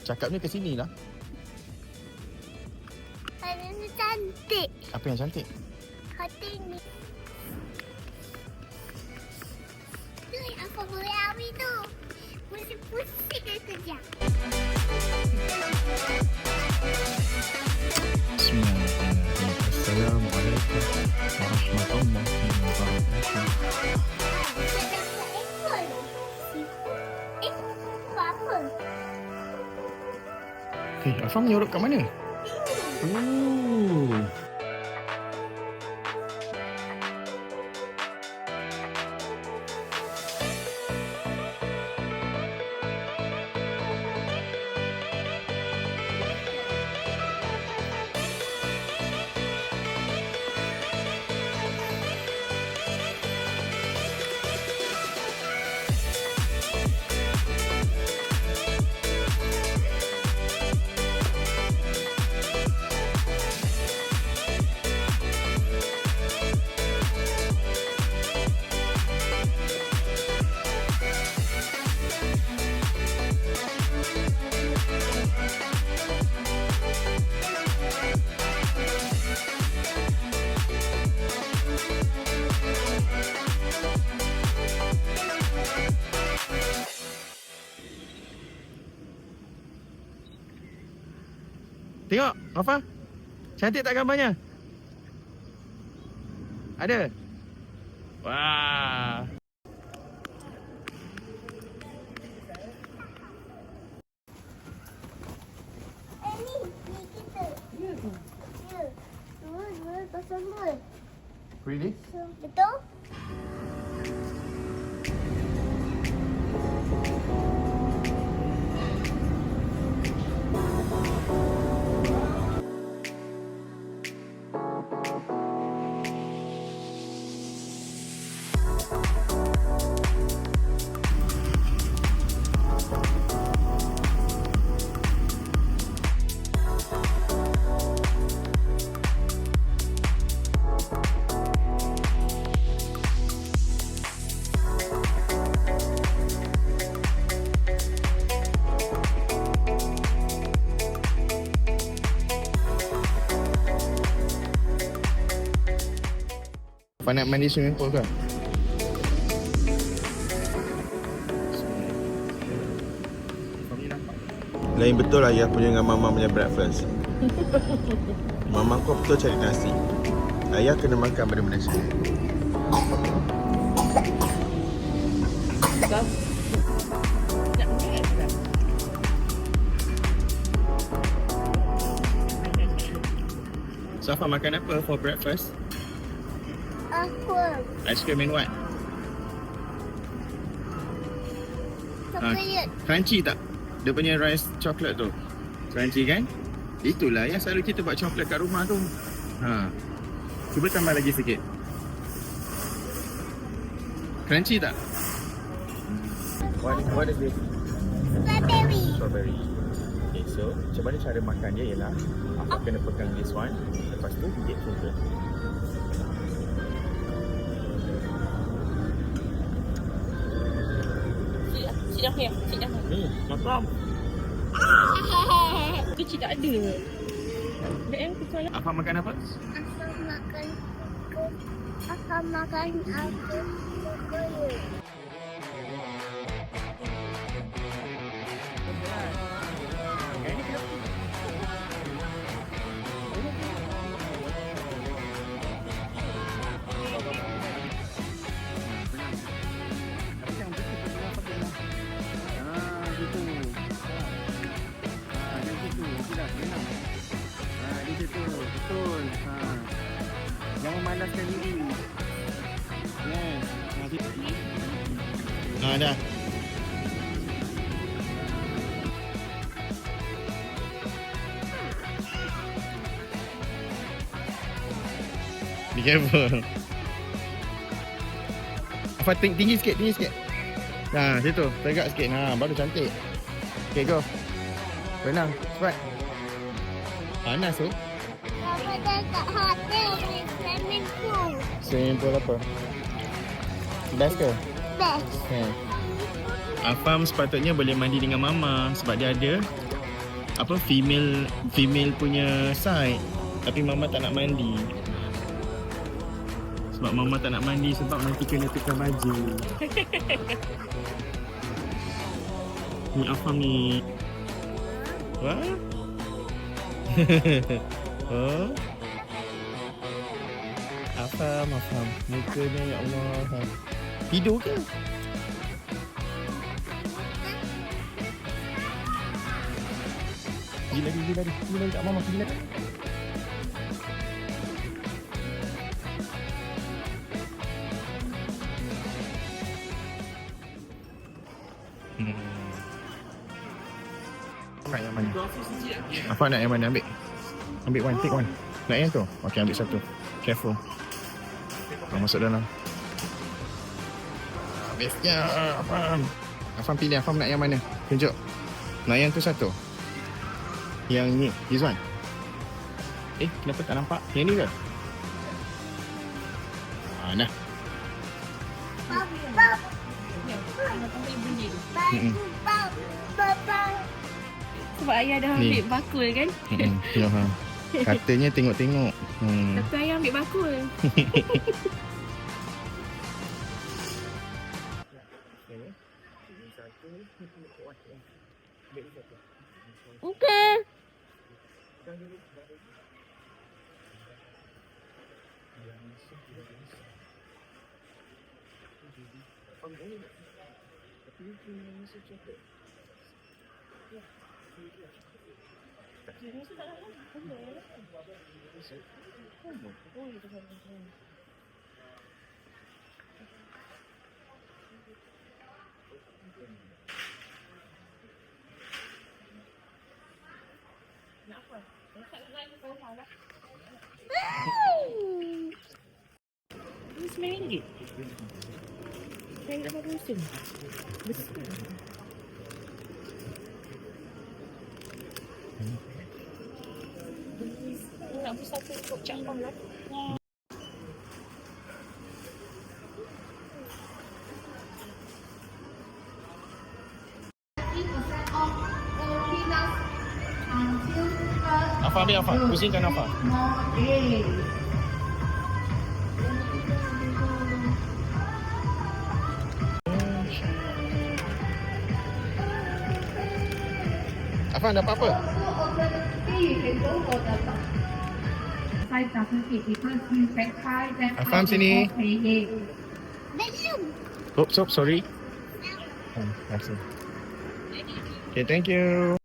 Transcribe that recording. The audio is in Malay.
Cakapnya ke sini lah. Ini cantik. Apa yang cantik? Hati ni. Tu apa boleh awi tu? Pusing-pusing saja. Bismillahirrahmanirrahim. Assalamualaikum warahmatullahi wabarakatuh. Apa? Afam nyorok kat mana? Tengok, Rafa. Cantik tak gambarnya? Ada? Wah. Ni kita. Ya. 202. Really? Betul? Apa nak mandi swimming pool ke? Lain betul ayah punya dengan mama punya breakfast. Mama kau betul cari nasi. Ayah kena makan benda-benda sini. Safa makan apa for breakfast? Aqua. Ice cream and what? Chocolate. Crunchy tak? Dia punya rice chocolate tu. Crunchy kan? Itulah yang selalu kita buat coklat kat rumah tu. Cuba tambah lagi sikit. Crunchy tak? What is this? Strawberry. Strawberry. Okay, so macam mana cara makan dia ialah Afaf kena pegang this one. Lepas tu gigit sugar. Cik dah here. Cik dah here. Ni, makan. Tu cik tak ada. DM tu soalan. Afaf makan apa? Akan makan aku chocolate. Betul. Jangan malaskan diri. Dah. Be careful. Apa tinggi sikit. Nah, situ. Tegak sikit. Baru cantik. Okay, go. Renang, cepat. Panas tu. Apa dah kat hotel swimming pool. Swimming pool apa? Best ke? Best. Afam sepatutnya boleh mandi dengan mama sebab dia ada apa female punya side, tapi mama tak nak mandi. Sebab mama tak nak mandi sebab nanti kena tukar baju. Ni Afam ni. Wah. Oh. Afam. Mukanya ya Allah. Tidur ke? Pergi lari kat mama, pergi lari. Nak yang mana? Apa nak yang mana? Ambil one, take one. Nak yang tu? Okay, ambil satu. Careful. Masuk dalam. Bestnya Afam pilih. Afam nak yang mana? Tunjuk. Nak yang tu satu. Yang ni, this one. Kenapa tak nampak? Yang ni ke? Nah. Sebab ayah dah Ni. ambil bakul kan. Ya, katanya tengok-tengok. Tapi ayah ambil bakul. Okay. Ini RM9. Saya dah baru musim. Besar. Nak beli satu untuk cakap lah. Afam. Pusingkan Afam. Afam dapat apa? Afam sini. Oops, sorry. Okay, thank you.